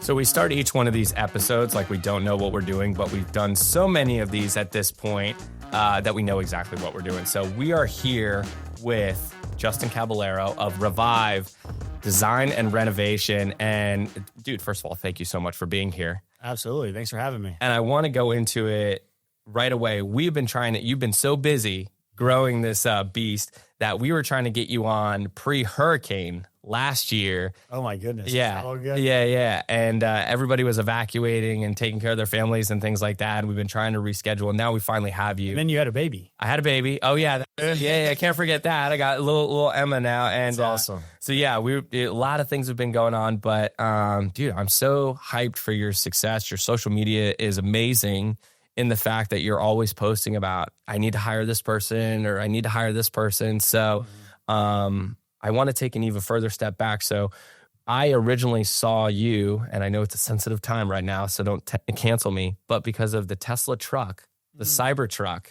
So we start each one of these episodes like we don't know what we're doing, but we've done so many of these at this point that we know exactly what we're doing. So we are here with Justin Caballero of Revive Design and Renovation. And dude, first of all, thank you so much for being here. Absolutely. Thanks for having me. And I want to go into it right away. We've been trying to, you've been so busy growing this beast that we were trying to get you on pre-hurricane last year. Oh my goodness. Yeah. All good? Yeah. And everybody was evacuating and taking care of their families and things like that. And we've been trying to reschedule. And now we finally have you. And then you had a baby. I had a baby. Oh yeah. Yeah. I can't forget that. I got little Emma now. And That's awesome. So yeah, a lot of things have been going on, but dude, I'm so hyped for your success. Your social media is amazing in the fact that you're always posting about, I need to hire this person or I need to hire this person. So I want to take an even further step back. So I originally saw you, and I know it's a sensitive time right now, so don't cancel me, but because of the Tesla truck, the Cyber truck.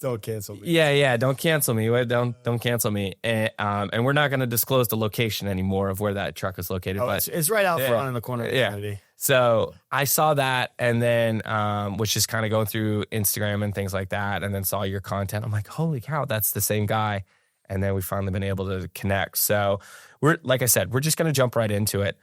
Don't cancel me. Yeah. Don't cancel me. Don't cancel me. And we're not going to disclose the location anymore of where that truck is located. But it's right out front in the corner of the community. So I saw that and then was just kind of going through Instagram and things like that, and then saw your content. I'm like, holy cow, that's the same guy. And then we finally been able to connect. So like I said, we're just going to jump right into it.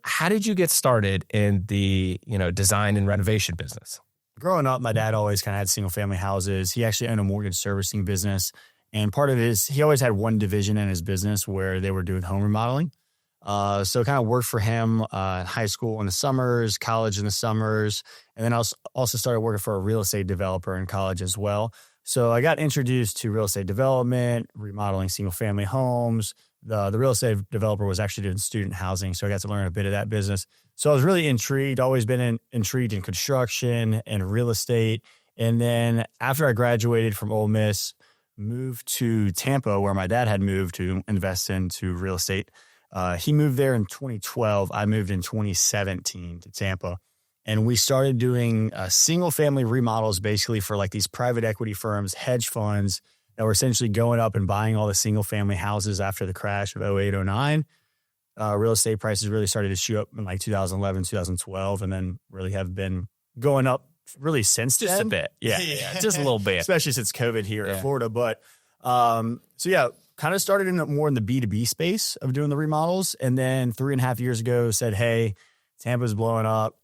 How did you get started in the, design and renovation business? Growing up, my dad always kind of had single family houses. He actually owned a mortgage servicing business. And part of he always had one division in his business where they were doing home remodeling. So kind of worked for him in high school in the summers, college in the summers. And then I also started working for a real estate developer in college as well. So I got introduced to real estate development, remodeling single family homes. The real estate developer was actually doing student housing. So I got to learn a bit of that business. So I was really intrigued, always been intrigued in construction and real estate. And then after I graduated from Ole Miss, moved to Tampa where my dad had moved to invest into real estate. He moved there in 2012. I moved in 2017 to Tampa. And we started doing single family remodels basically for like these private equity firms, hedge funds that were essentially going up and buying all the single family houses after the crash of 08, 09. Real estate prices really started to shoot up in like 2011, 2012, and then really have been going up really since just then. A bit. Yeah, just a little bit. Especially since COVID here in Florida. But kind of started more in the B2B space of doing the remodels. And then 3.5 years ago said, hey, Tampa's blowing up.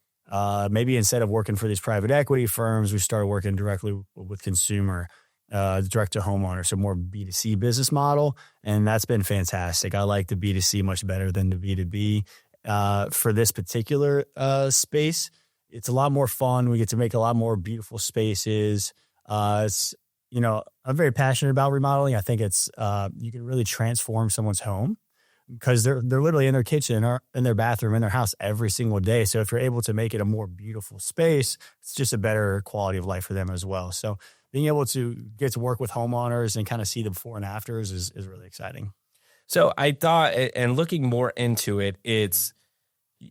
Maybe instead of working for these private equity firms, we started working directly with consumer, direct to homeowner, so more B2C business model. And that's been fantastic. I like the B2C much better than the B2B. For this particular space, it's a lot more fun. We get to make a lot more beautiful spaces. I'm very passionate about remodeling. I think it's, you can really transform someone's home, because they're literally in their kitchen or in their bathroom, in their house every single day. So if you're able to make it a more beautiful space, it's just a better quality of life for them as well. So being able to get to work with homeowners and kind of see the before and afters is really exciting. So I thought, and looking more into it,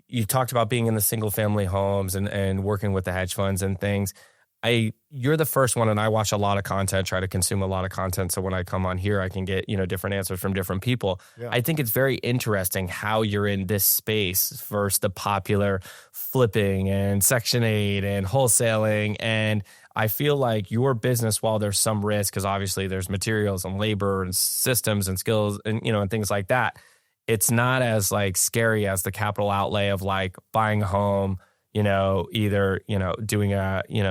you talked about being in the single family homes and working with the hedge funds and things. You're the first one, and I watch a lot of content, try to consume a lot of content. So when I come on here, I can get, different answers from different people. Yeah. I think it's very interesting how you're in this space versus the popular flipping and Section 8 and wholesaling. And I feel like your business, while there's some risk, because obviously there's materials and labor and systems and skills and, and things like that, it's not as like scary as the capital outlay of like buying a home, either, doing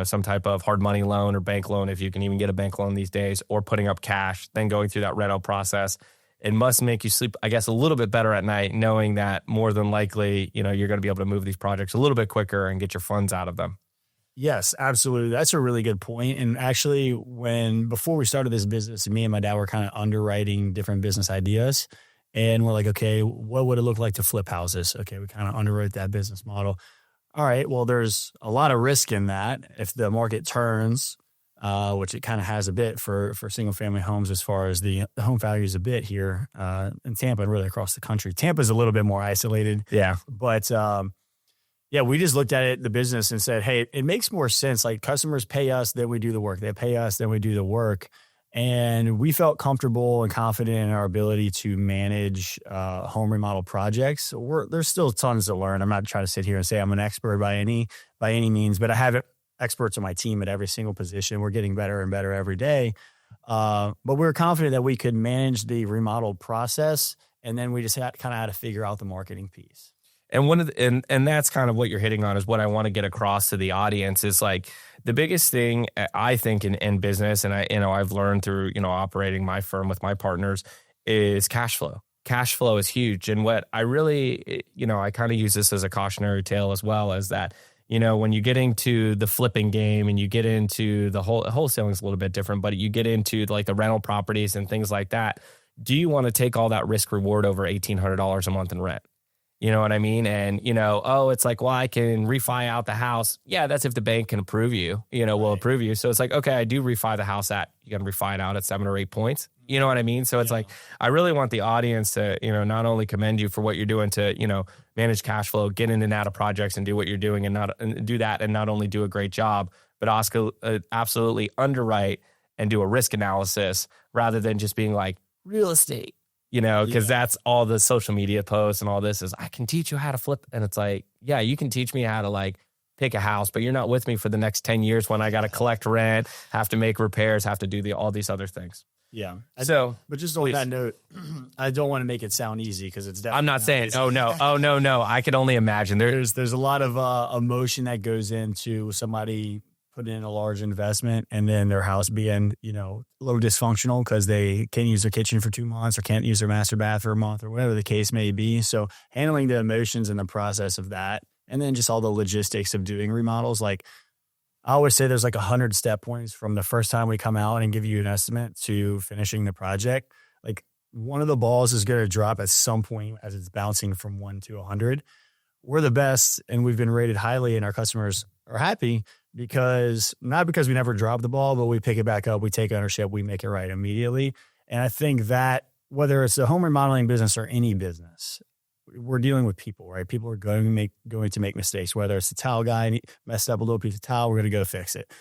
some type of hard money loan or bank loan, if you can even get a bank loan these days, or putting up cash, then going through that reno process. It must make you sleep, I guess, a little bit better at night, knowing that more than likely, you're going to be able to move these projects a little bit quicker and get your funds out of them. Yes, absolutely. That's a really good point. And actually, before we started this business, me and my dad were kind of underwriting different business ideas. And we're like, okay, what would it look like to flip houses? Okay, we kind of underwrote that business model. All right, well, there's a lot of risk in that. If the market turns, which it kind of has a bit for single-family homes as far as the home values a bit here in Tampa and really across the country. Tampa's a little bit more isolated. Yeah. But, we just looked at the business and said, hey, it makes more sense. Like, customers pay us, then we do the work. They pay us, then we do the work. And we felt comfortable and confident in our ability to manage home remodel projects. There's still tons to learn. I'm not trying to sit here and say I'm an expert by any means, but I have experts on my team at every single position. We're getting better and better every day. But we were confident that we could manage the remodel process, and then we just had to figure out the marketing piece. And and that's kind of what you're hitting on, is what I want to get across to the audience is like the biggest thing I think in business, and I've learned through operating my firm with my partners, is cash flow. Cash flow is huge, and what I really I kind of use this as a cautionary tale as well, as that when you get into the flipping game and you get into the wholesaling is a little bit different, but you get into like the rental properties and things like that. Do you want to take all that risk reward over $1,800 a month in rent? You know what I mean? And, it's like, well, I can refi out the house. Yeah, that's if the bank can approve you, will approve you. So it's like, okay, I do refi the house you can refi it out at 7 or 8 points. You know what I mean? So it's like, I really want the audience to, not only commend you for what you're doing to, manage cash flow, get in and out of projects and do what you're doing and do that and not only do a great job, but also absolutely underwrite and do a risk analysis rather than just being like real estate. Because that's all the social media posts and all this is, I can teach you how to flip. And it's like, yeah, you can teach me how to like pick a house, but you're not with me for the next 10 years when I got to collect rent, have to make repairs, have to do all these other things. Yeah. But just on that note, I don't want to make it sound easy because it's definitely I'm not saying, easy. Oh no. I can only imagine there's a lot of emotion that goes into somebody put in a large investment and then their house being, a little dysfunctional because they can't use their kitchen for 2 months or can't use their master bath for a month or whatever the case may be. So handling the emotions and the process of that, and then just all the logistics of doing remodels. Like I always say there's like 100 step points from the first time we come out and give you an estimate to finishing the project. Like one of the balls is going to drop at some point as it's bouncing from 1 to 100. We're the best and we've been rated highly and our customers are happy not because we never drop the ball, but we pick it back up, we take ownership, we make it right immediately. And I think that whether it's a home remodeling business or any business, we're dealing with people, right? People are going to make mistakes, whether it's the towel guy messed up a little piece of towel, we're going to go fix it.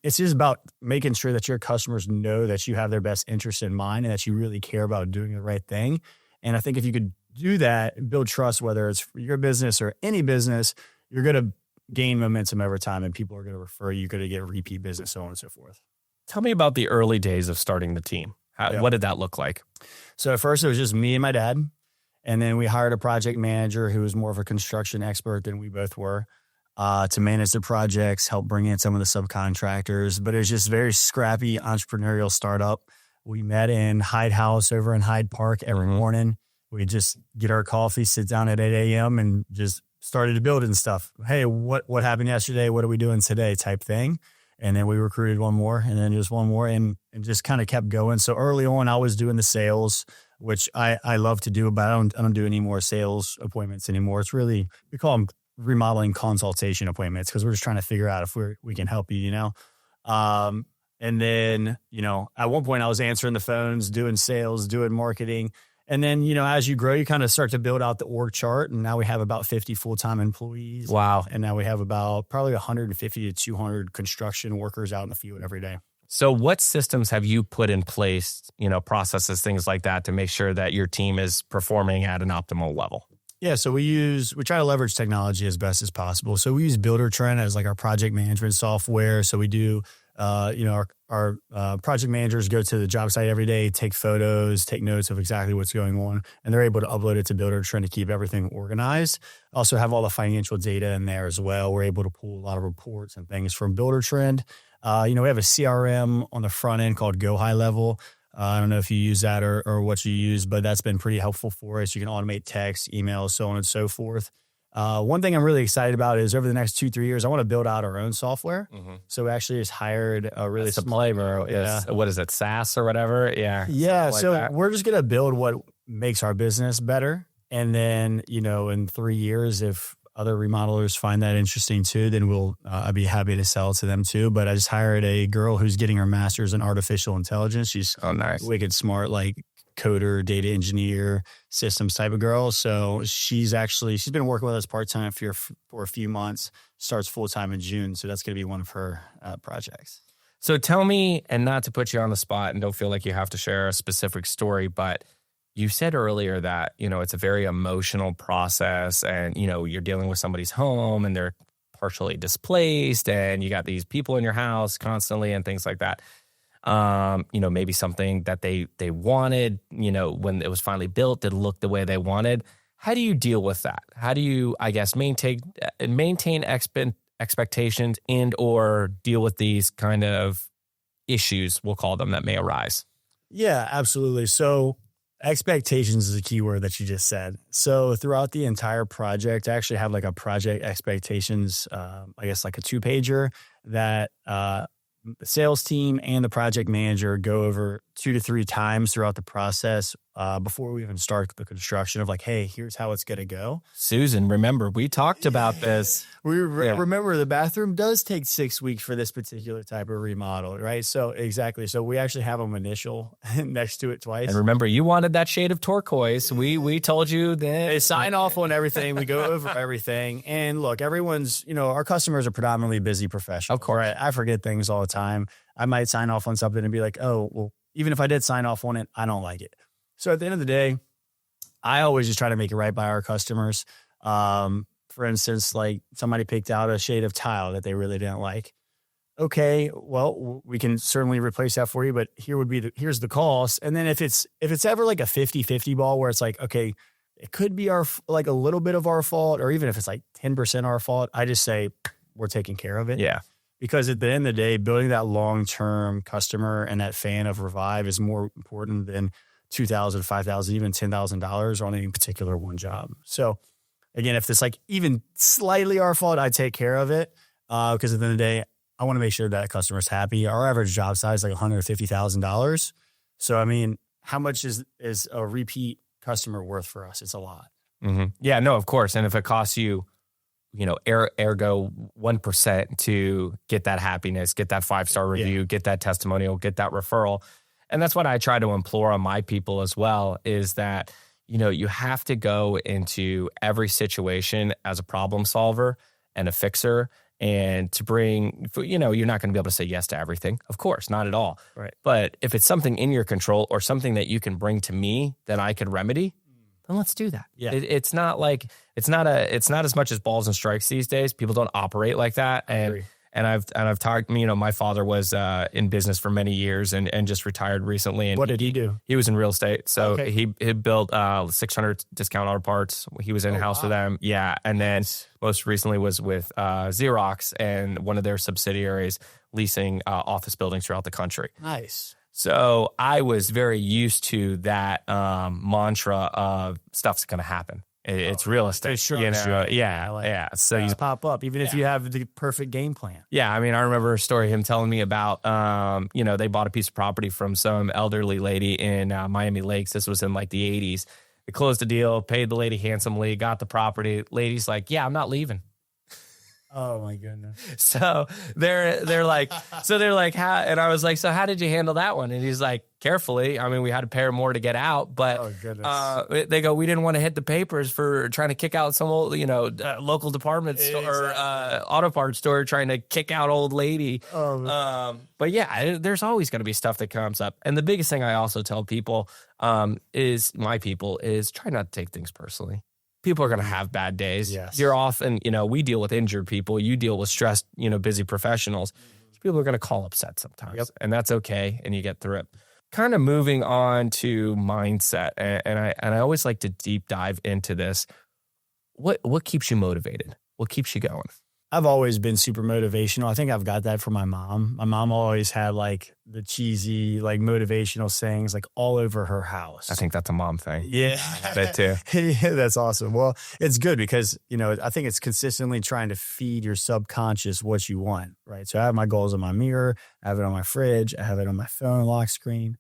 It's just about making sure that your customers know that you have their best interest in mind and that you really care about doing the right thing. And I think if you could do that, build trust, whether it's for your business or any business, you're going to gain momentum over time and people are going to refer you, you're going to get repeat business, so on and so forth. Tell me about the early days of starting the team. What did that look like? So at first it was just me and my dad. And then we hired a project manager who was more of a construction expert than we both were to manage the projects, help bring in some of the subcontractors. But it was just very scrappy entrepreneurial startup. We met in Hyde House over in Hyde Park every morning. We just get our coffee, sit down at 8 a.m. and just started building stuff. Hey, what happened yesterday? What are we doing today? Type thing. And then we recruited one more and then just one more and just kind of kept going. So early on, I was doing the sales, which I love to do, but I don't do any more sales appointments anymore. It's really, we call them remodeling consultation appointments because we're just trying to figure out if we can help you, And then, at one point I was answering the phones, doing sales, doing marketing. And then, as you grow, you kind of start to build out the org chart. And now we have about 50 full-time employees. Wow. And now we have about probably 150 to 200 construction workers out in the field every day. So what systems have you put in place, processes, things like that to make sure that your team is performing at an optimal level? Yeah. So we try to leverage technology as best as possible. So we use Buildertrend as like our project management software. So we do, our project managers go to the job site every day, take photos, take notes of exactly what's going on, and they're able to upload it to Buildertrend to keep everything organized. Also have all the financial data in there as well. We're able to pull a lot of reports and things from Buildertrend. We have a CRM on the front end called Go High Level. I don't know if you use that or what you use, but that's been pretty helpful for us. You can automate text, emails, so on and so forth. One thing I'm really excited about is over the next 2-3 years, I want to build out our own software. Mm-hmm. So we actually just hired a really small flavor. Yeah. What is it, SaaS or whatever? Yeah. Yeah. So we're just going to build what makes our business better. And then, in 3 years, if other remodelers find that interesting too, then I'd be happy to sell it to them too. But I just hired a girl who's getting her master's in artificial intelligence. She's nice, wicked smart, like coder, data engineer, systems type of girl. So she's been working with us part-time for a few months, starts full-time in June. So that's going to be one of her projects. So tell me, and not to put you on the spot and don't feel like you have to share a specific story, but you said earlier that, it's a very emotional process and, you're dealing with somebody's home and they're partially displaced and you got these people in your house constantly and things like that. Maybe something that they wanted, when it was finally built, didn't look the way they wanted. How do you deal with that? How do you, I guess, maintain expectations and or deal with these kind of issues, we'll call them, that may arise? Yeah, absolutely. So expectations is a key word that you just said. So throughout the entire project, I actually have like a project expectations, I guess like a 2-pager that the sales team and the project manager go over 2 to 3 times throughout the process before we even start the construction of like, hey, here's how it's going to go. Susan, remember, we talked about this. Remember, the bathroom does take 6 weeks for this particular type of remodel, right? So exactly. So we actually have them initial next to it twice. And remember, you wanted that shade of turquoise. We told you that. They sign off on everything. We go over everything. And look, everyone's, our customers are predominantly busy professionals. Of course. Right? I forget things all the time. I might sign off on something and be like, oh, well, even if I did sign off on it, I don't like it. So at the end of the day, I always just try to make it right by our customers. For instance, like somebody picked out a shade of tile that they really didn't like. Okay, well, we can certainly replace that for you, but here's the cost. And then if it's ever like a 50-50 ball where it's like, okay, it could be like a little bit of our fault, or even if it's like 10% our fault, I just say we're taking care of it. Yeah. Because at the end of the day, building that long-term customer and that fan of Revive is more important than $2,000, $5,000, even $10,000 on any particular one job. So again, if it's like even slightly our fault, I take care of it. Because at the end of the day, I want to make sure that customer's happy. Our average job size is like $150,000. So, I mean, how much is a repeat customer worth for us? It's a lot. Mm-hmm. Yeah, no, of course. And if it costs you, ergo 1% to get that happiness, get that 5-star review, get that testimonial, get that referral. And that's what I try to implore on my people as well, is that, you have to go into every situation as a problem solver and a fixer, and to bring, you're not going to be able to say yes to everything. Of course, not at all. Right. But if it's something in your control or something that you can bring to me that I could remedy, then let's do that. Yeah. It's not as much as balls and strikes these days. People don't operate like that. And I've talked, my father was in business for many years and just retired recently. And what did he do? He was in real estate. So Okay. he built 600 discount auto parts. He was in-house for them. Yeah. And then most recently was with Xerox and one of their subsidiaries leasing office buildings throughout the country. Nice. So I was very used to that mantra of stuff's going to happen. It's real estate. Sure. Yeah. So Things pop up, even if you have the perfect game plan. yeah, I mean, I remember a story, him telling me about, they bought a piece of property from some elderly lady in Miami Lakes. This was in like the 80s. They closed the deal, paid the lady handsomely, got the property. Lady's like, yeah, I'm not leaving. Oh my goodness. So they're like, how? And I was like, so how did you handle that one? And he's like, carefully. I mean, we had to pay her more to get out, but Oh goodness. they go, we didn't want to hit the papers for trying to kick out some old, local department store or auto parts store trying to kick out old lady. But yeah, there's always going to be stuff that comes up. And the biggest thing I also tell people is try not to take things personally. People are going to have bad days. Yes. You're often, we deal with injured people. You deal with stressed, busy professionals. People are going to call upset sometimes, and that's okay. And you get through it. Kind of moving on to mindset, and I always like to deep dive into this. What keeps you motivated? What keeps you going? I've always been super motivational. I think I've got that from my mom. My mom always had like the cheesy, like motivational sayings like all over her house. I think that's a mom thing. Yeah. That too. Yeah, that's awesome. Well, it's good because, I think it's consistently trying to feed your subconscious what you want, right? So I have my goals on my mirror. I have it on my fridge. I have it on my phone lock screen.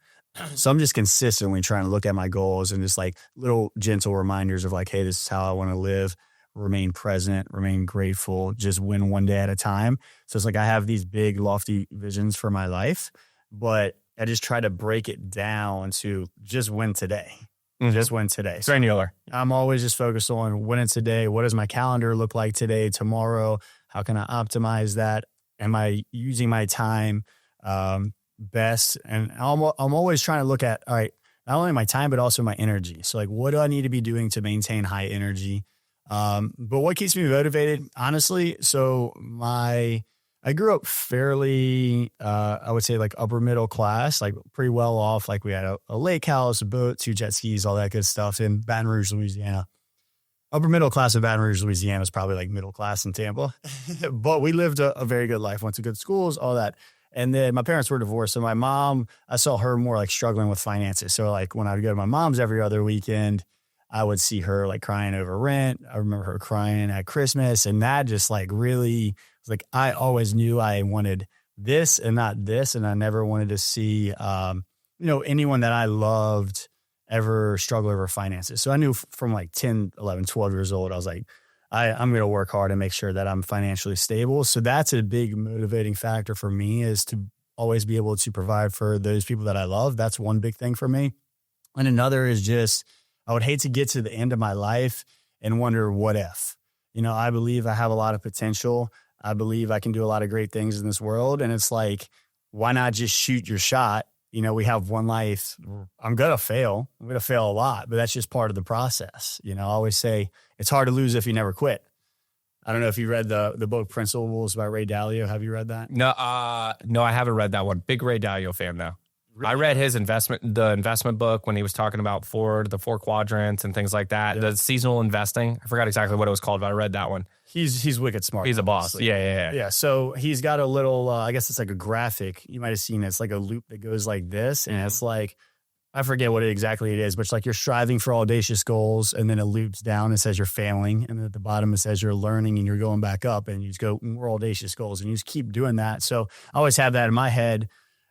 So I'm just consistently trying to look at my goals and just like little gentle reminders of like, hey, this is how I want to live. Remain present, remain grateful, just win one day at a time. So it's like I have these big lofty visions for my life, but I just try to break it down to just win today. Mm-hmm. Just win today. Granular. I'm always just focused on winning today. What does my calendar look like today, tomorrow? How can I optimize that? Am I using my time best. And I'm always trying to look at, all right, not only my time, but also my energy. So like, what do I need to be doing to maintain high energy? But what keeps me motivated, honestly? So I grew up fairly, I would say like upper middle class, like pretty well off. Like we had a lake house, a boat, 2 jet skis, all that good stuff in Baton Rouge, Louisiana. Upper middle class in Baton Rouge, Louisiana is probably like middle class in Tampa. But we lived a very good life, went to good schools, all that. And then my parents were divorced. So my mom, I saw her more like struggling with finances. So like when I would go to my mom's every other weekend, I would see her like crying over rent. I remember her crying at Christmas. And that just like really, like I always knew I wanted this and not this. And I never wanted to see, anyone that I loved ever struggle over finances. So I knew from like 10, 11, 12 years old, I was like, I'm going to work hard and make sure that I'm financially stable. So that's a big motivating factor for me, is to always be able to provide for those people that I love. That's one big thing for me. And another is just, I would hate to get to the end of my life and wonder what if. I believe I have a lot of potential. I believe I can do a lot of great things in this world. And it's like, why not just shoot your shot? We have one life. I'm going to fail. I'm going to fail a lot, but that's just part of the process. I always say it's hard to lose if you never quit. I don't know if you read the book Principles by Ray Dalio. Have you read that? No, I haven't read that one. Big Ray Dalio fan though. Really? I read his investment book when he was talking about the 4 quadrants and things like that. Yeah. The seasonal investing. I forgot exactly what it was called, but I read that one. He's wicked smart. He's a boss. Yeah. So he's got a little, I guess it's like a graphic. You might have seen it. It's like a loop that goes like this. And it's like, I forget what exactly it is, but it's like you're striving for audacious goals. And then it loops down and says you're failing. And then at the bottom, it says you're learning and you're going back up. And you just go, more audacious goals. And you just keep doing that. So I always have that in my head.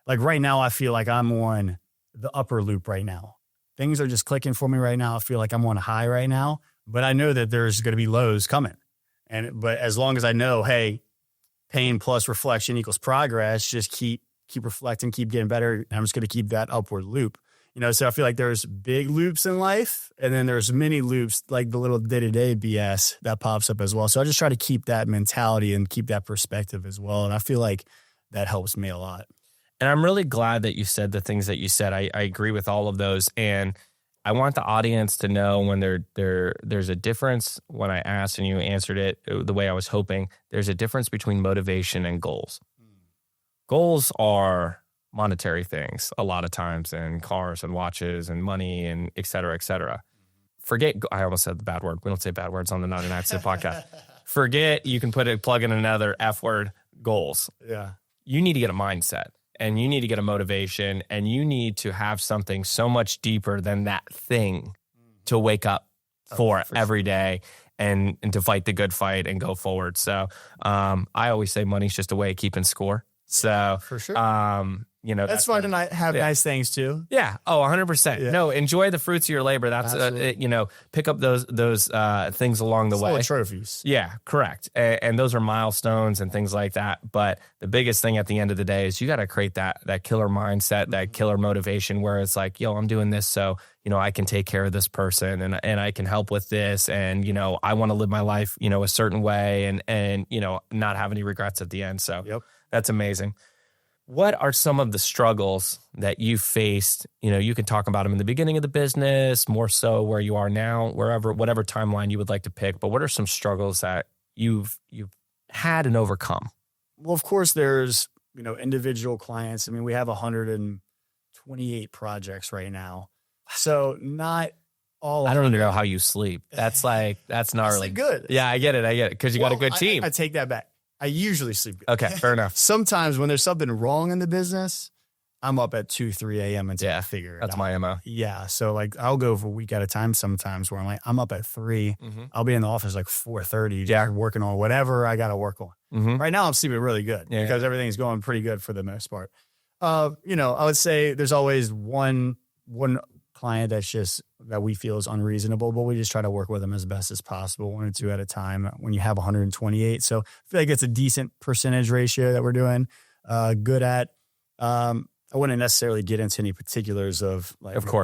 Like right now, I feel like I'm on the upper loop right now. Things are just clicking for me right now. I feel like I'm on a high right now. But I know that there's going to be lows coming. But as long as I know, hey, pain plus reflection equals progress, just keep reflecting, keep getting better. And I'm just going to keep that upward loop. So I feel like there's big loops in life, and then there's mini loops, like the little day-to-day BS that pops up as well. So I just try to keep that mentality and keep that perspective as well. And I feel like that helps me a lot. And I'm really glad that you said the things that you said. I agree with all of those. And I want the audience to know when there's a difference. When I asked and you answered it the way I was hoping, there's a difference between motivation and goals. Goals are monetary things a lot of times, and cars and watches and money and et cetera, et cetera. Forget, I almost said the bad word. We don't say bad words on the 99 Cent podcast. Forget, you can plug in another F word, goals. Yeah. You need to get a mindset. And you need to get a motivation, and you need to have something so much deeper than that thing to wake up for every day and to fight the good fight and go forward. So I always say money's just a way of keeping score. So for sure. That's fun to have nice things too. Yeah. Oh, 100%. Yeah. No, enjoy the fruits of your labor. That's, pick up those things along the way. Trophies. Yeah, correct. And those are milestones and things like that. But the biggest thing at the end of the day is you got to create that killer mindset, that killer motivation where it's like, I'm doing this so, I can take care of this person and I can help with this. And, I want to live my life, a certain way and not have any regrets at the end. So That's amazing. What are some of the struggles that you faced? You can talk about them in the beginning of the business, more so where you are now, whatever timeline you would like to pick. But what are some struggles that you've had and overcome? Well, of course, there's individual clients. I mean, we have 128 projects right now, so not all. I don't even know how you sleep. That's gnarly. Good. Yeah, I get it because you got a good team. I take that back. I usually sleep good. Okay, fair enough. Sometimes when there's something wrong in the business, I'm up at 2, 3 a.m. until I figure it out. That's my MO. Yeah. So like I'll go for a week at a time sometimes where I'm up at 3. Mm-hmm. I'll be in the office like 4:30 working on whatever I got to work on. Mm-hmm. Right now I'm sleeping really good because everything's going pretty good for the most part. I would say there's always one client that we feel is unreasonable, but we just try to work with them as best as possible, 1 or 2 at a time when you have 128. So I feel like it's a decent percentage ratio that we're doing good at. I wouldn't necessarily get into any particulars of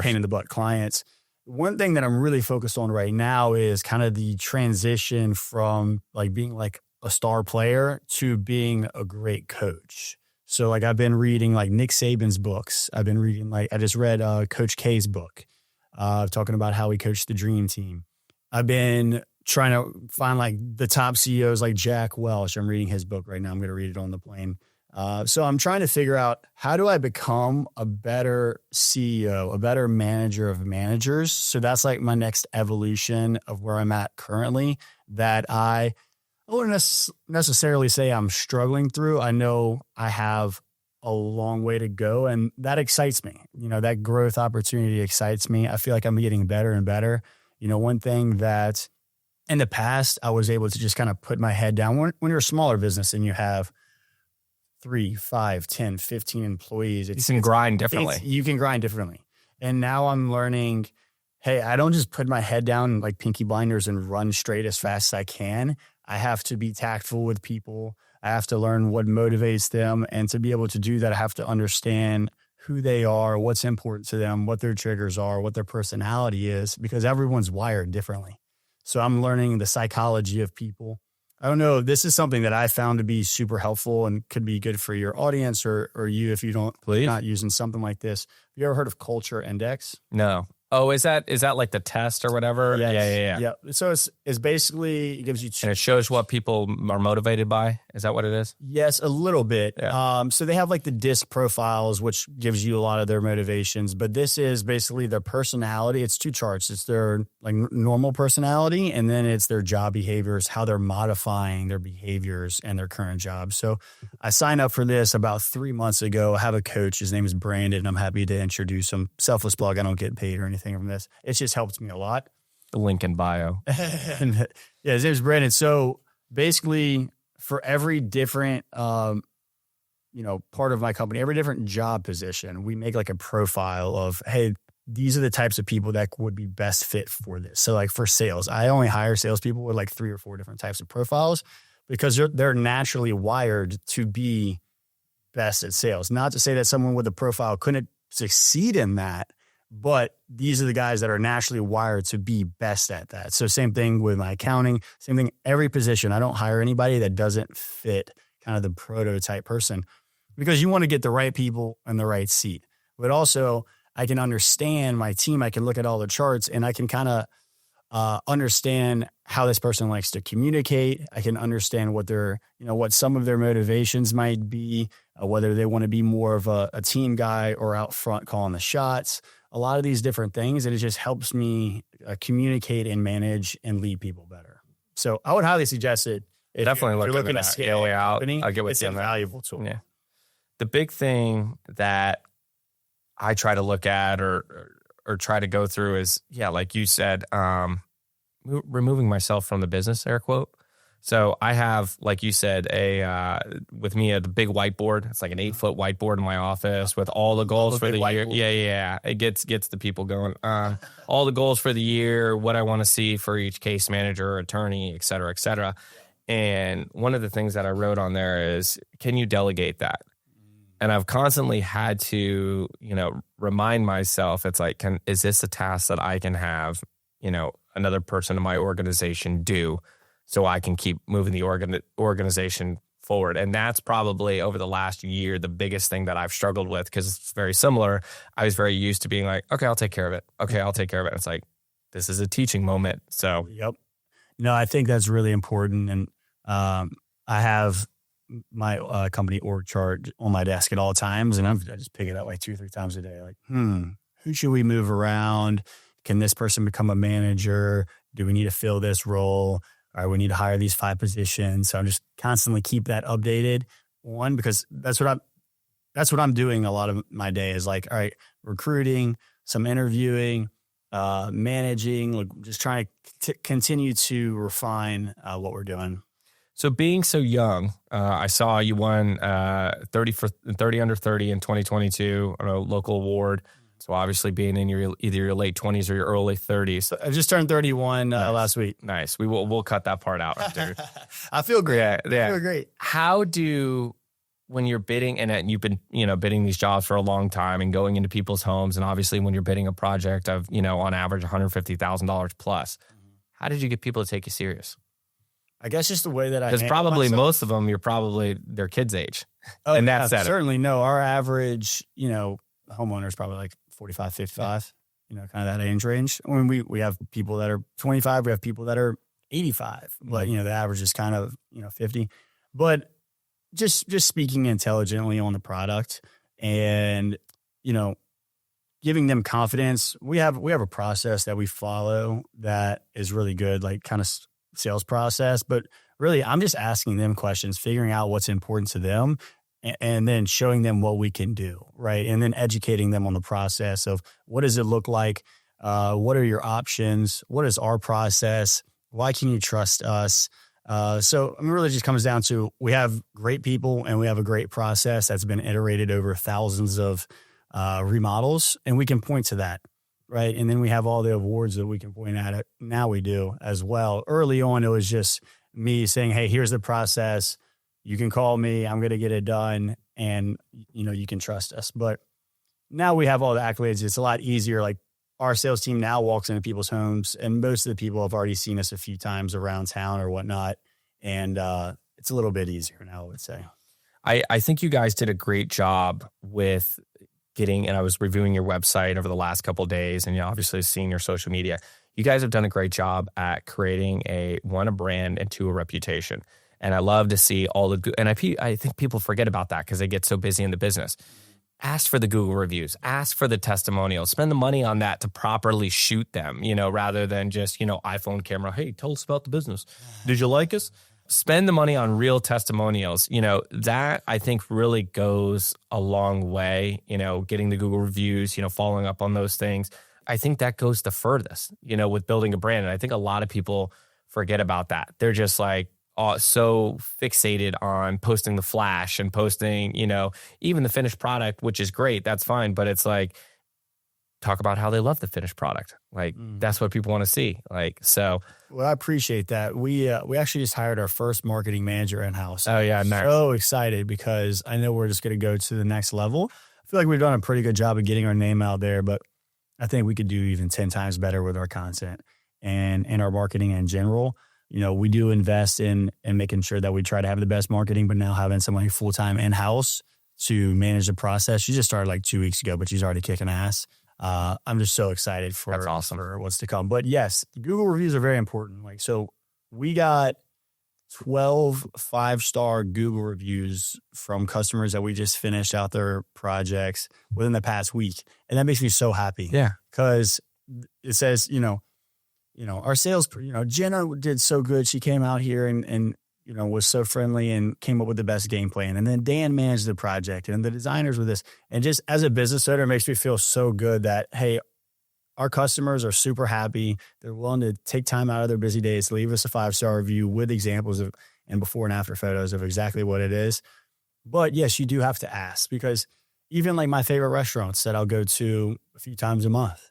pain in the butt clients. One thing that I'm really focused on right now is kind of the transition from like being like a star player to being a great coach. So like I've been reading like Nick Saban's books. I've been reading I just read Coach K's book, talking about how he coached the dream team. I've been trying to find like the top CEOs like Jack Welch. I'm reading his book right now. I'm going to read it on the plane. So I'm trying to figure out, how do I become a better CEO, a better manager of managers? So that's like my next evolution of where I'm at currently, that I wouldn't necessarily say I'm struggling through. I know I have a long way to go, and that excites me. That growth opportunity excites me. I feel like I'm getting better and better. One thing that in the past I was able to just kind of put my head down, when you're a smaller business and you have 3, 5, 10, 15 employees. You can grind differently. You can grind differently. And now I'm learning, hey, I don't just put my head down like pinky blinders and run straight as fast as I can. I have to be tactful with people. I have to learn what motivates them. And to be able to do that, I have to understand who they are, what's important to them, what their triggers are, what their personality is, because everyone's wired differently. So I'm learning the psychology of people. I don't know. This is something that I found to be super helpful and could be good for your audience or you if you don't, not using something like this. Have you ever heard of Culture Index? No. Oh, is that like the test or whatever? Yes. Yeah. So it's basically, it gives you and it shows what people are motivated by. Is that what it is? Yes, a little bit. Yeah. So they have like the DISC profiles, which gives you a lot of their motivations, but this is basically their personality. It's 2 charts. It's their like normal personality, and then it's their job behaviors, how they're modifying their behaviors and their current job. So I signed up for this about 3 months ago. I have a coach. His name is Brandon. I'm happy to introduce him. Selfless plug. I don't get paid or anything from this. It's just helped me a lot. The link in bio. And, yeah, his name is Brandon. So basically, for every different, part of my company, every different job position, we make like a profile of, hey, these are the types of people that would be best fit for this. So like for sales, I only hire salespeople with like 3 or 4 different types of profiles, because they're naturally wired to be best at sales. Not to say that someone with a profile couldn't succeed in that, but these are the guys that are naturally wired to be best at that. So same thing with my accounting, same thing, every position. I don't hire anybody that doesn't fit kind of the prototype person, because you want to get the right people in the right seat. But also I can understand my team. I can look at all the charts and I can kind of understand how this person likes to communicate. I can understand what what some of their motivations might be, whether they want to be more of a team guy or out front calling the shots. A lot of these different things, and it just helps me communicate and manage and lead people better. So I would highly suggest it. If Definitely you're looking to scale out. company, I'll get with it's you a on that. valuable tool. Yeah. The big thing that I try to look at or try to go through is, like you said, removing myself from the business, air quote. So I have, like you said, with me a big whiteboard. It's like an 8-foot whiteboard in my office with all the goals for the year. Yeah. It gets the people going. All the goals for the year, what I want to see for each case manager, attorney, et cetera, et cetera. And one of the things that I wrote on there is, can you delegate that? And I've constantly had to, remind myself, it's like, is this a task that I can have, another person in my organization do, so I can keep moving the organization forward? And that's probably over the last year, the biggest thing that I've struggled with, because it's very similar. I was very used to being like, okay, I'll take care of it. Okay, I'll take care of it. It's like, this is a teaching moment. So, yep. No, I think that's really important. And I have my company org chart on my desk at all times, and I just pick it up like 2 or 3 times a day. Like, who should we move around? Can this person become a manager? Do we need to fill this role? All right, we need to hire these 5 positions. So I'm just constantly keep that updated. One, because that's what I'm doing a lot of my day is like, all right, recruiting, some interviewing, managing, like just trying to continue to refine what we're doing. So being so young, I saw you won 30 under 30 in 2022 on a local award. So obviously being in either your late 20s or your early 30s. So I just turned 31 last week. Nice. We'll cut that part out, dude. I feel great. Yeah. I feel great. How when you're bidding, and you've been bidding these jobs for a long time and going into people's homes, and obviously when you're bidding a project of on average $150,000 plus, how did you get people to take you serious? I guess just the way that I Because probably most of them, you're probably their kids' age. Oh, and yeah, that's that. Certainly no. Our average, homeowner is probably like 45, 55, kind of that age range. I mean, we have people that are 25, we have people that are 85, but the average is kind of, 50. But just speaking intelligently on the product and, giving them confidence. We have a process that we follow that is really good, like kind of sales process, but really I'm just asking them questions, figuring out what's important to them and then showing them what we can do. Right. And then educating them on the process of what does it look like? What are your options? What is our process? Why can you trust us? So it really just comes down to, we have great people and we have a great process that's been iterated over thousands of remodels, and we can point to that. Right. And then we have all the awards that we can point at it. Now we do as well. Early on, it was just me saying, hey, here's the process. You can call me. I'm going to get it done. And, you can trust us. But now we have all the accolades. It's a lot easier. Like our sales team now walks into people's homes, and most of the people have already seen us a few times around town or whatnot. And it's a little bit easier now, I would say. I think you guys did a great job with and I was reviewing your website over the last couple of days, and obviously seeing your social media. You guys have done a great job at creating a brand and two, a reputation. And I love to see all the, and I think people forget about that because they get so busy in the business. Ask for the Google reviews, ask for the testimonials, spend the money on that to properly shoot them, rather than just, iPhone camera. Hey, tell us about the business. Did you like us? Spend the money on real testimonials. That I think really goes a long way, getting the Google reviews, following up on those things. I think that goes the furthest, with building a brand. And I think a lot of people forget about that. They're just like, so fixated on posting the flash and posting, even the finished product, which is great. That's fine. But it's like, talk about how they love the finished product. Like that's what people want to see. So. Well, I appreciate that. We actually just hired our first marketing manager in-house. Oh yeah. Nice. So excited because I know we're just going to go to the next level. I feel like we've done a pretty good job of getting our name out there, but I think we could do even 10 times better with our content and our marketing in general. We do invest in making sure that we try to have the best marketing, but now having somebody full-time in-house to manage the process. She just started like 2 weeks ago, but she's already kicking ass. I'm just so excited for what's to come. But yes, Google reviews are very important. So we got 12 5-star Google reviews from customers that we just finished out their projects within the past week. And that makes me so happy. Yeah. Because it says, our sales, Jenna did so good. She came out here and was so friendly and came up with the best game plan. And then Dan managed the project and the designers with this. And just as a business owner, it makes me feel so good that, hey, our customers are super happy. They're willing to take time out of their busy days to leave us a 5-star review with examples of and before and after photos of exactly what it is. But yes, you do have to ask, because even like my favorite restaurants that I'll go to a few times a month,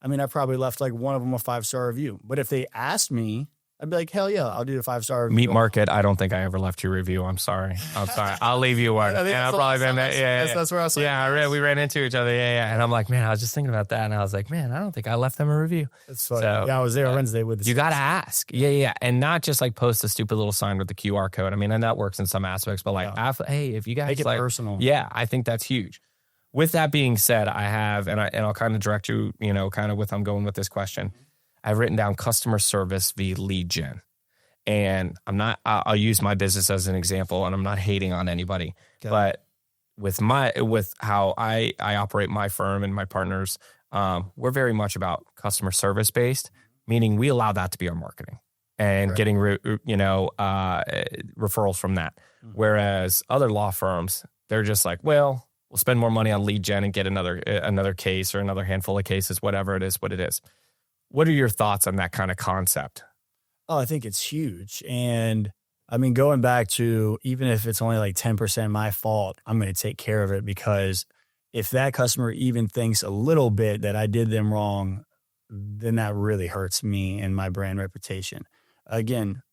I mean, I probably left like one of them a 5-star review. But if they asked me, I'd be like, hell yeah, I'll do the 5-star review. Meat Market, I don't think I ever left your review. I'm sorry. I'll leave you one. And I'll probably been that. Yeah, that's where I was. Yeah, we ran into each other. Yeah. And I'm like, man, I was just thinking about that. And I was like, man, I don't think I left them a review. That's funny. So, yeah, I was there on Wednesday with the. You got to ask. Yeah. And not just like post a stupid little sign with the QR code. I mean, and that works in some aspects, but like, hey, if you guys make it like, personal. Yeah, I think that's huge. With that being said, I have, and I'll kind of direct you, kind of with I'm going with this question. I've written down customer service via lead gen. And I'll use my business as an example, and I'm not hating on anybody, but with how I operate my firm and my partners, we're very much about customer service based, meaning we allow that to be our marketing and getting, referrals from that. Mm-hmm. Whereas other law firms, they're just like, well, we'll spend more money on lead gen and get another case or another handful of cases, whatever it is, what it is. What are your thoughts on that kind of concept? Oh, I think it's huge. And I mean, going back to, even if it's only like 10% my fault, I'm going to take care of it, because if that customer even thinks a little bit that I did them wrong, then that really hurts me and my brand reputation. Again,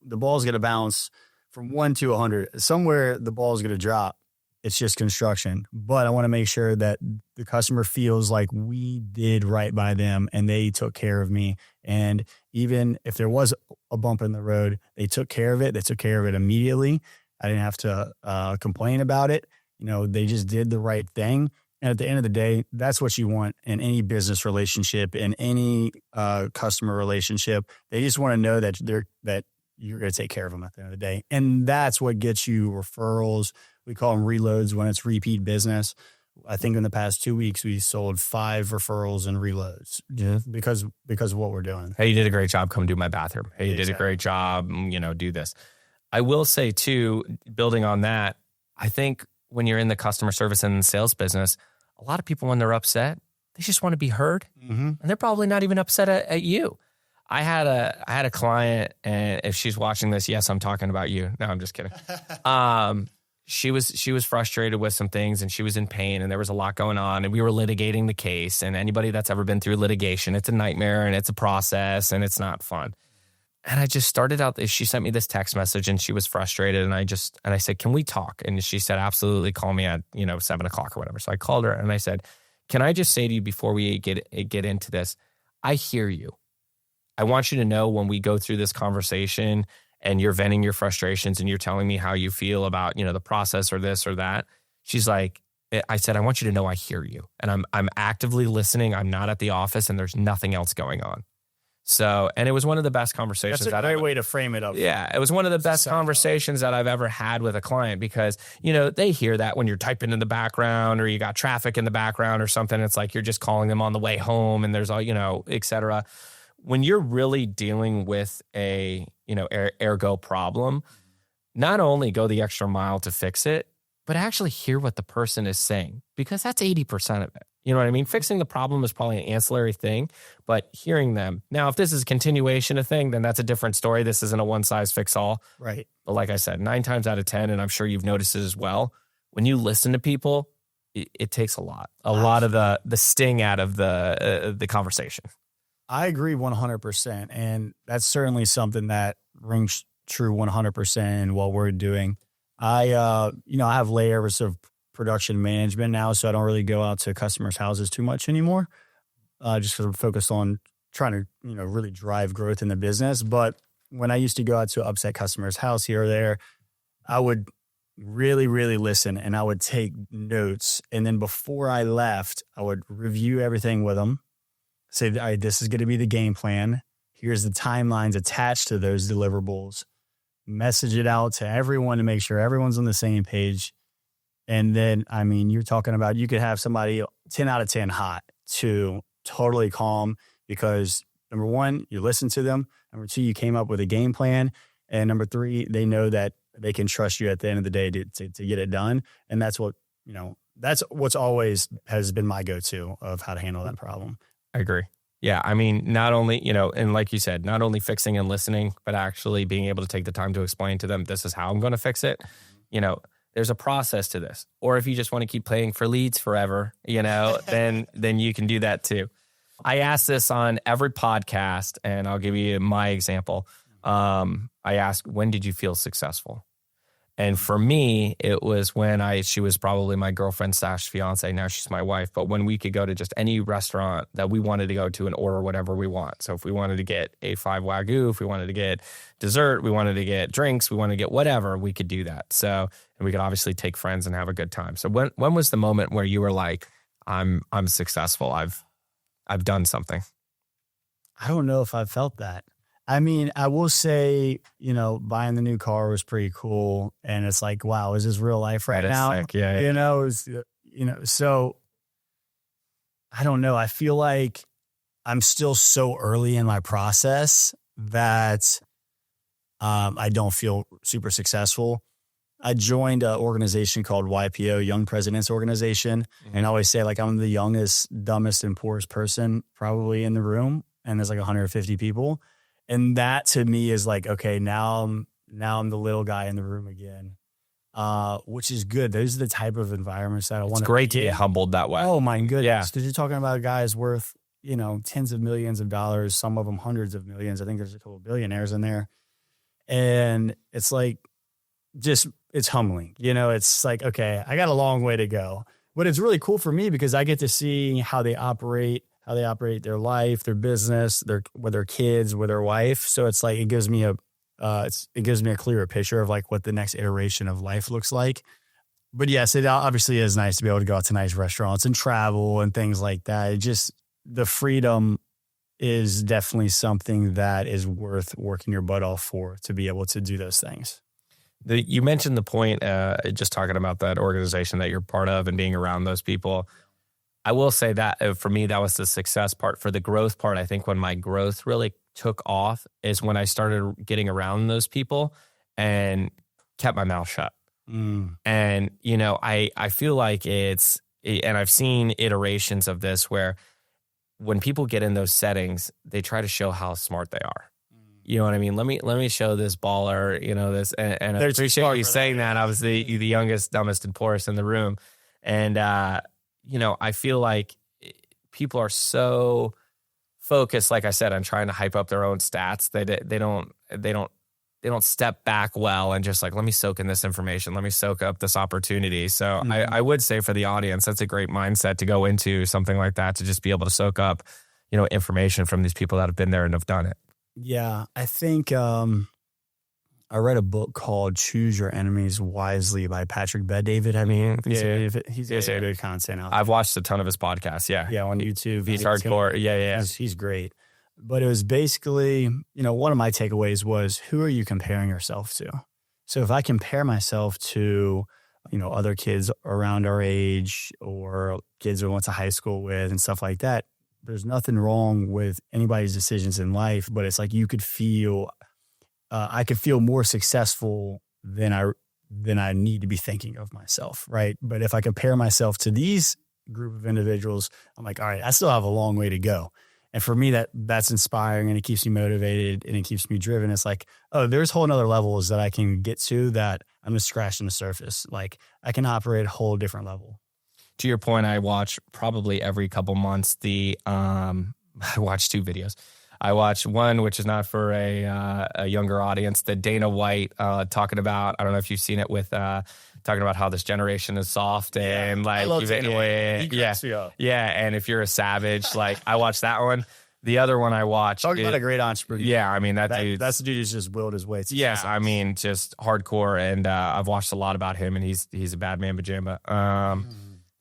the ball's going to bounce from 1 to 100. Somewhere the ball's going to drop. It's just construction. But I want to make sure that the customer feels like we did right by them and they took care of me. And even if there was a bump in the road, they took care of it. They took care of it immediately. I didn't have to complain about it. They just did the right thing. And at the end of the day, that's what you want in any business relationship, in any customer relationship. They just want to know that you're going to take care of them at the end of the day. And that's what gets you referrals. We call them reloads when it's repeat business. I think in the past 2 weeks, we sold 5 referrals and reloads because of what we're doing. Hey, you did a great job. Come do my bathroom. Hey, you did a great job. Do this. I will say too, building on that, I think when you're in the customer service and sales business, a lot of people, when they're upset, they just want to be heard. Mm-hmm. And they're probably not even upset at you. I had a client, and if she's watching this, yes, I'm talking about you. No, I'm just kidding. She was frustrated with some things, and she was in pain, and there was a lot going on, and we were litigating the case. And anybody that's ever been through litigation, it's a nightmare, and it's a process, and it's not fun. And I just started out. She sent me this text message, and she was frustrated, and I said, "Can we talk?" And she said, "Absolutely. Call me at 7:00 or whatever." So I called her, and I said, "Can I just say to you before we get into this? I hear you. I want you to know when we go through this conversation and you're venting your frustrations and you're telling me how you feel about, the process or this or that." She's like, I said, "I want you to know I hear you, and I'm actively listening. I'm not at the office, and there's nothing else going on." So, and it was one of the best conversations. That's a great way to frame it up. Yeah, it was one of the best conversations that I've ever had with a client, because, they hear that when you're typing in the background or you got traffic in the background or something. It's like you're just calling them on the way home, and there's all, et cetera. When you're really dealing with a, ergo problem, not only go the extra mile to fix it, but actually hear what the person is saying, because that's 80% of it. You know what I mean? Fixing the problem is probably an ancillary thing, but hearing them. Now, if this is a continuation of thing, then that's a different story. This isn't a one size fits all. Right. But like I said, 9 times out of 10, and I'm sure you've noticed it as well, when you listen to people, it takes a lot of the sting out of the conversation. I agree 100%. And that's certainly something that rings true 100% in what we're doing. I have layers of production management now, so I don't really go out to customers' houses too much anymore, just because I'm focused on trying to, really drive growth in the business. But when I used to go out to upset customers' house here or there, I would really, really listen, and I would take notes. And then before I left, I would review everything with them, say, all right, this is going to be the game plan. Here's the timelines attached to those deliverables. Message it out to everyone to make sure everyone's on the same page. And then, you're talking about, you could have somebody 10 out of 10 hot to totally calm, because number 1, you listen to them. Number 2, you came up with a game plan. And number 3, they know that they can trust you at the end of the day to get it done. And that's what, that's what's always has been my go-to of how to handle that problem. I agree. Yeah. Not only, and like you said, not only fixing and listening, but actually being able to take the time to explain to them, this is how I'm going to fix it. There's a process to this. Or if you just want to keep playing for leads forever, then you can do that too. I ask this on every podcast, and I'll give you my example. I ask, when did you feel successful? And for me, it was when she was probably my girlfriend / fiance. Now she's my wife. But when we could go to just any restaurant that we wanted to go to and order whatever we want. So if we wanted to get A5 Wagyu, if we wanted to get dessert, we wanted to get drinks, we wanted to get whatever, we could do that. So, and we could obviously take friends and have a good time. So when was the moment where you were like, I'm successful. I've done something? I don't know if I've felt that. I will say, buying the new car was pretty cool. And it's like, wow, is this real life right now? Sick. Yeah. So I don't know. I feel like I'm still so early in my process that I don't feel super successful. I joined an organization called YPO, Young Presidents Organization. Mm-hmm. And I always say, like, I'm the youngest, dumbest, and poorest person probably in the room. And there's like 150 people. And that to me is like, okay, now I'm the little guy in the room again, which is good. Those are the type of environments that I want to be. It's great to get humbled that way. Oh my goodness. Because you're talking about guys worth, tens of millions of dollars, some of them hundreds of millions. I think there's a couple of billionaires in there. And it's like, it's humbling. It's like, okay, I got a long way to go. But it's really cool for me because I get to see how they operate their life, their business, with their kids, with their wife. So it's like, it gives me a clearer picture of like what the next iteration of life looks like. But yes, it obviously is nice to be able to go out to nice restaurants and travel and things like that. It just, the freedom is definitely something that is worth working your butt off for, to be able to do those things. You mentioned the point, just talking about that organization that you're part of and being around those people. I will say that for me, that was the success part. For the growth part, I think when my growth really took off is when I started getting around those people and kept my mouth shut. And, I feel like and I've seen iterations of this where when people get in those settings, they try to show how smart they are. You know what I mean? Let me show this baller, this, and I appreciate you saying that. I was the youngest, dumbest, and poorest in the room. And, I feel like people are so focused, like I said, on trying to hype up their own stats. They don't step back well and just like, let me soak in this information. Let me soak up this opportunity. So I would say for the audience, that's a great mindset to go into something like that, to just be able to soak up, information from these people that have been there and have done it. Yeah, I think I read a book called Choose Your Enemies Wisely by Patrick Bet-David. I mean, he's good content out there. I've watched a ton of his podcasts. Yeah, on YouTube. He's hardcore. Yeah. He's great. But it was basically, one of my takeaways was, who are you comparing yourself to? So if I compare myself to, other kids around our age or kids we went to high school with and stuff like that, there's nothing wrong with anybody's decisions in life, but it's like I could feel more successful than I need to be thinking of myself, right? But if I compare myself to these group of individuals, I'm like, all right, I still have a long way to go. And for me, that's inspiring, and it keeps me motivated and it keeps me driven. It's like, oh, there's whole other levels that I can get to that I'm just scratching the surface. Like, I can operate a whole different level. To your point, I watch probably every couple months I watch 2 videos. I watch one, which is not for a younger audience, the Dana White talking about, I don't know if you've seen it, with talking about how this generation is soft and like, I love Dana White. He cracks me up. Yeah. And if you're a savage, like, I watch that one. The other one I watch. Talking about a great entrepreneur. Yeah. I mean, that's the dude who's just willed his way. Yeah. I mean, just hardcore. And I've watched a lot about him, and he's a bad man pajama.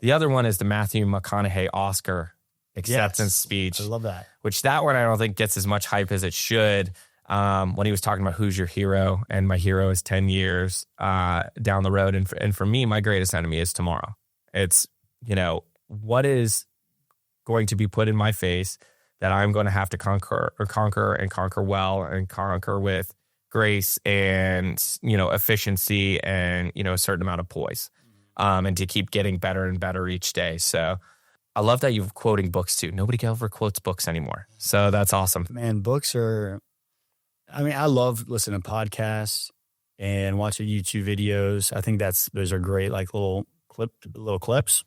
The other one is the Matthew McConaughey Oscar acceptance speech. I love that. Which that one I don't think gets as much hype as it should. When he was talking about who's your hero, and my hero is 10 years down the road. And for me, my greatest enemy is tomorrow. It's, what is going to be put in my face that I'm going to have to conquer well, and conquer with grace and, efficiency and, a certain amount of poise, and to keep getting better and better each day. So I love that you're quoting books too. Nobody ever quotes books anymore. So that's awesome. Man, I love listening to podcasts and watching YouTube videos. I think those are great, like little clips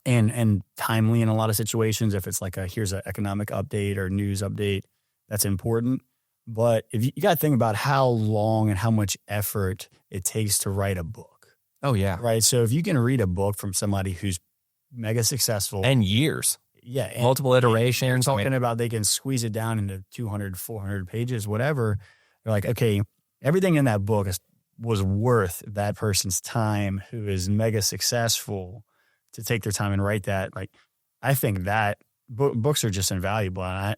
and timely in a lot of situations. If it's like here's an economic update or news update, that's important. But if you got to think about how long and how much effort it takes to write a book. Oh yeah. Right. So if you can read a book from somebody who's mega successful. And years. Yeah. Multiple iterations. Talking about they can squeeze it down into 200, 400 pages, whatever. They're like, okay, everything in that book was worth that person's time who is mega successful to take their time and write that. Like, I think that books are just invaluable. And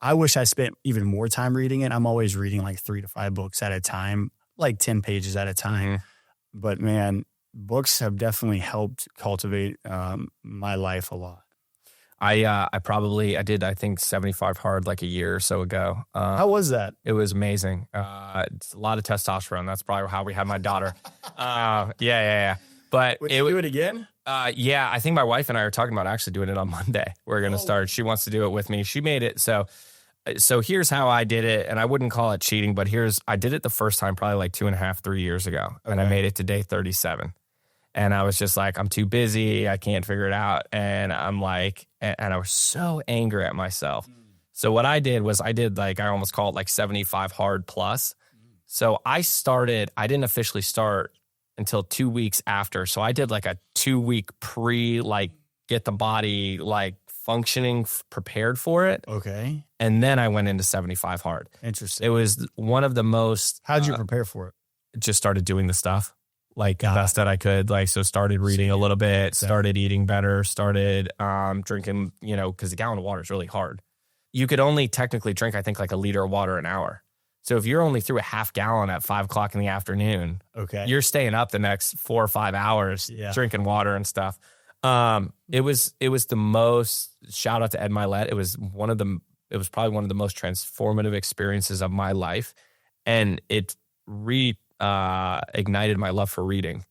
I wish I spent even more time reading it. I'm always reading like 3 to 5 books at a time, like 10 pages at a time. Mm-hmm. But man, books have definitely helped cultivate my life a lot. I did, I think 75 hard like a year or so ago. How was that? It was amazing. It's a lot of testosterone. That's probably how we had my daughter. Yeah. But would you do it again? Yeah, I think my wife and I are talking about actually doing it on Monday. We're going to start. She wants to do it with me. She made it. So here's how I did it. And I wouldn't call it cheating, but I did it the first time probably like 2.5, 3 years ago. Okay. And I made it to day 37. And I was just like, I'm too busy. I can't figure it out. And I'm like, and I was so angry at myself. So what I did was I almost call it like 75 hard plus. So I didn't officially start until 2 weeks after. So I did like a 2-week get the body functioning, prepared for it. Okay. And then I went into 75 hard. Interesting. It was one of the most. How'd you prepare for it? Just started doing the stuff best that I could. So started reading a little bit, started eating better, started drinking, because a gallon of water is really hard. You could only technically drink, I think, like a liter of water an hour. So if you're only through a half gallon at 5 o'clock in the afternoon, you're staying up the next 4 or 5 hours drinking water and stuff. It was the most, shout out to Ed Milet. It was probably one of the most transformative experiences of my life. And it ignited my love for reading,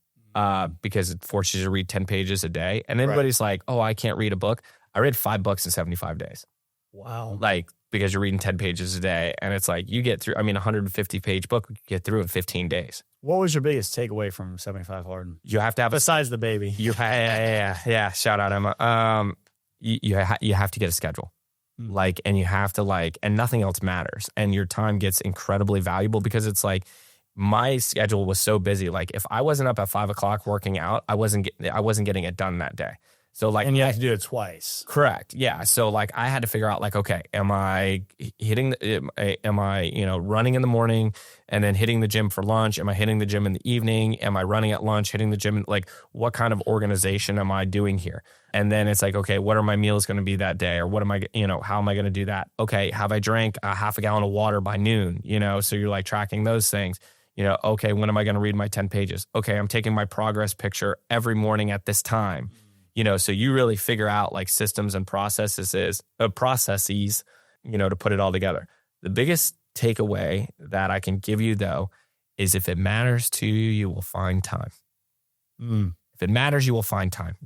because it forces you to read 10 pages a day. And everybody's like, oh, I can't read a book. I read 5 books in 75 days. Wow. Because you're reading 10 pages a day. And it's you get through, 150 page book, you get through in 15 days. What was your biggest takeaway from 75 hard? You have to have, besides the baby. Yeah. Shout out, Emma. You have to get a schedule. And you have to and nothing else matters. And your time gets incredibly valuable, because it's my schedule was so busy. If I wasn't up at 5 o'clock working out, I wasn't getting it done that day. So and you have to do it twice. Correct. Yeah. So I had to figure out okay, am I running in the morning and then hitting the gym for lunch? Am I hitting the gym in the evening? Am I running at lunch, hitting the gym? What kind of organization am I doing here? And then it's okay, what are my meals going to be that day? Or what am I, how am I going to do that? Okay. Have I drank a half a gallon of water by noon? So you're tracking those things. Okay, when am I going to read my 10 pages? Okay, I'm taking my progress picture every morning at this time. So you really figure out systems and processes, to put it all together. The biggest takeaway that I can give you, though, is if it matters to you, you will find time. If it matters, you will find time.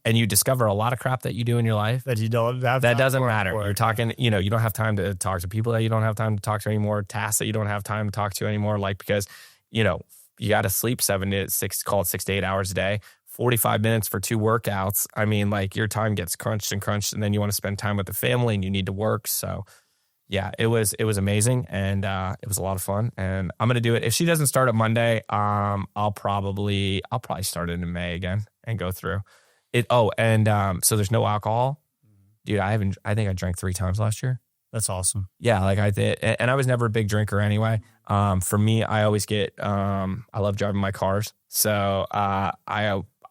And you discover a lot of crap that you do in your life that you don't have. That doesn't matter. You're talking, you don't have time to talk to people that you don't have time to talk to anymore, tasks that you don't have time to talk to anymore. Because, you got to sleep 6 to 8 hours a day, 45 minutes for 2 workouts. Your time gets crunched, and then you want to spend time with the family and you need to work. So yeah, it was amazing, and it was a lot of fun, and I'm going to do it. If she doesn't start at Monday, I'll probably start it in May again and go through it. Oh, and so there's no alcohol. Dude, I think I drank 3 times last year. That's awesome. Yeah, I did. And I was never a big drinker anyway. For me, I always I love driving my cars. So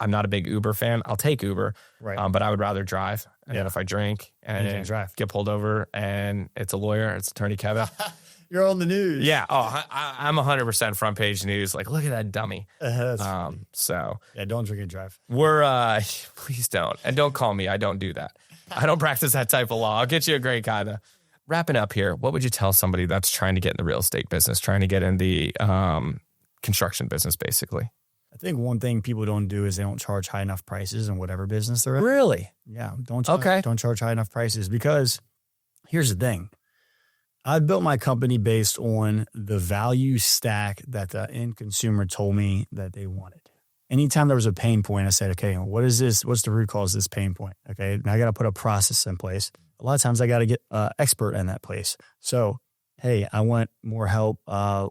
I'm not a big Uber fan. I'll take Uber, but I would rather drive. And then if I drink and get pulled over and it's a lawyer, it's attorney Kevin. You're on the news. Yeah. Oh, I'm 100% front page news. Look at that dummy. So yeah, don't drink and drive. Please don't. And don't call me. I don't do that. I don't practice that type of law. I'll get you a great kind of. Wrapping up here, what would you tell somebody that's trying to get in the real estate business, trying to get in the construction business, basically? I think one thing people don't do is they don't charge high enough prices in whatever business they're in. Really? Yeah. Don't charge high enough prices, because here's the thing. I built my company based on the value stack that the end consumer told me that they wanted. Anytime there was a pain point, I said, okay, what is this? What's the root cause of this pain point? Okay. Now I got to put a process in place. A lot of times I got to get an expert in that place. So, hey, I want more help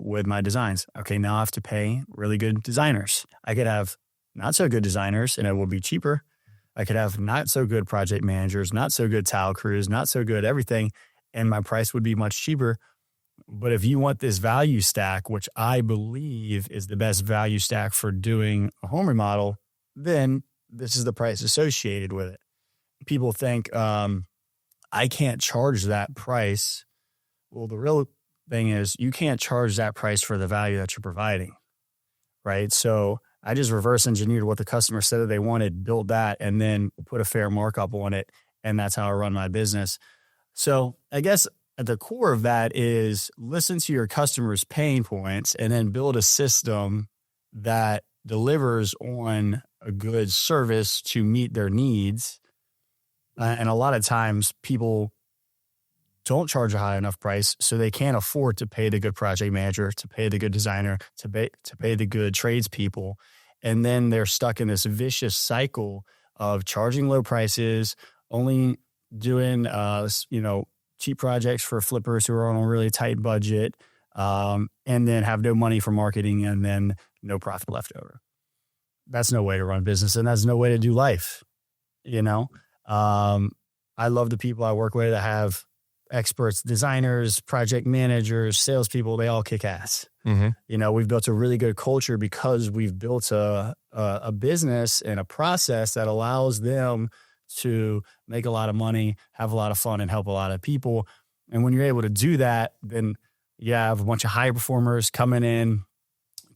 with my designs. Okay, now I have to pay really good designers. I could have not so good designers and it will be cheaper. I could have not so good project managers, not so good tile crews, not so good everything, and my price would be much cheaper. But if you want this value stack, which I believe is the best value stack for doing a home remodel, then this is the price associated with it. People think, I can't charge that price. Well, the real thing is you can't charge that price for the value that you're providing, right? So I just reverse engineered what the customer said that they wanted, build that, and then put a fair markup on it. And that's how I run my business. So I guess at the core of that is listen to your customers' pain points and then build a system that delivers on a good service to meet their needs. And a lot of times people don't charge a high enough price, so they can't afford to pay the good project manager, to pay the good designer, to pay the good tradespeople. And then they're stuck in this vicious cycle of charging low prices, only doing cheap projects for flippers who are on a really tight budget, and then have no money for marketing and then no profit left over. That's no way to run business, and that's no way to do life. You know, I love the people I work with that have experts, designers, project managers, salespeople. They all kick ass. Mm-hmm. You know, we've built a really good culture because we've built a business and a process that allows them to make a lot of money, have a lot of fun, and help a lot of people. And when you're able to do that, then you have a bunch of high performers coming in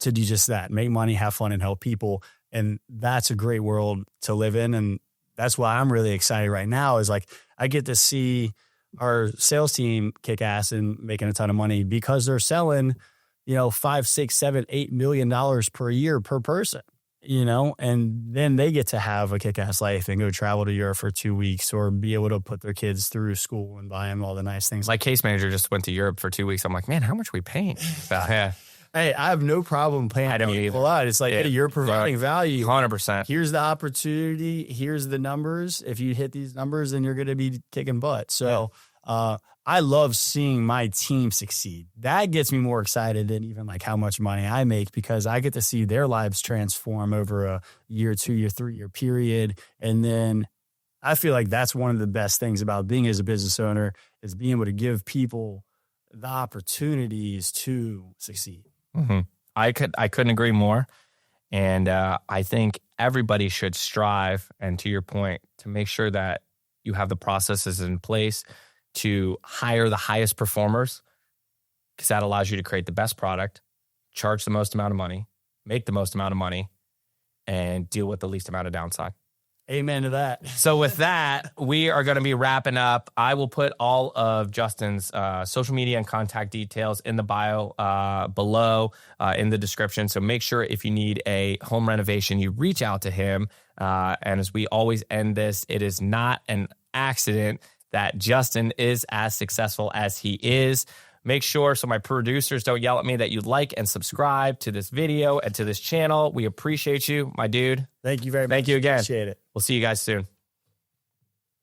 to do just that, make money, have fun, and help people. And that's a great world to live in. And that's why I'm really excited right now is like, I get to see our sales team kick ass and making a ton of money because they're selling, you know, $5, $6, $7, $8 million per year per person, you know, and then they get to have a kick ass life and go travel to Europe for 2 weeks or be able to put their kids through school and buy them all the nice things. My case manager just went to Europe for 2 weeks. I'm like, man, how much are we paying? Yeah. Hey, I have no problem paying I don't either. a lot. It's like, hey, you're providing value. 100%. Here's the opportunity. Here's the numbers. If you hit these numbers, then you're going to be kicking butt. So I love seeing my team succeed. That gets me more excited than even like how much money I make because I get to see their lives transform over a year, 2 year, 3 year period. And then I feel like that's one of the best things about being as a business owner is being able to give people the opportunities to succeed. Mm-hmm. I couldn't agree more. And I think everybody should strive, and to your point, to make sure that you have the processes in place to hire the highest performers, because that allows you to create the best product, charge the most amount of money, make the most amount of money, and deal with the least amount of downside. Amen to that. So with that, we are going to be wrapping up. I will put all of Justin's social media and contact details in the bio below in the description. So make sure if you need a home renovation, you reach out to him. And as we always end this, it is not an accident that Justin is as successful as he is. Make sure so my producers don't yell at me that you like and subscribe to this video and to this channel. We appreciate you, my dude. Thank you very much. Thank you again. Appreciate it. We'll see you guys soon.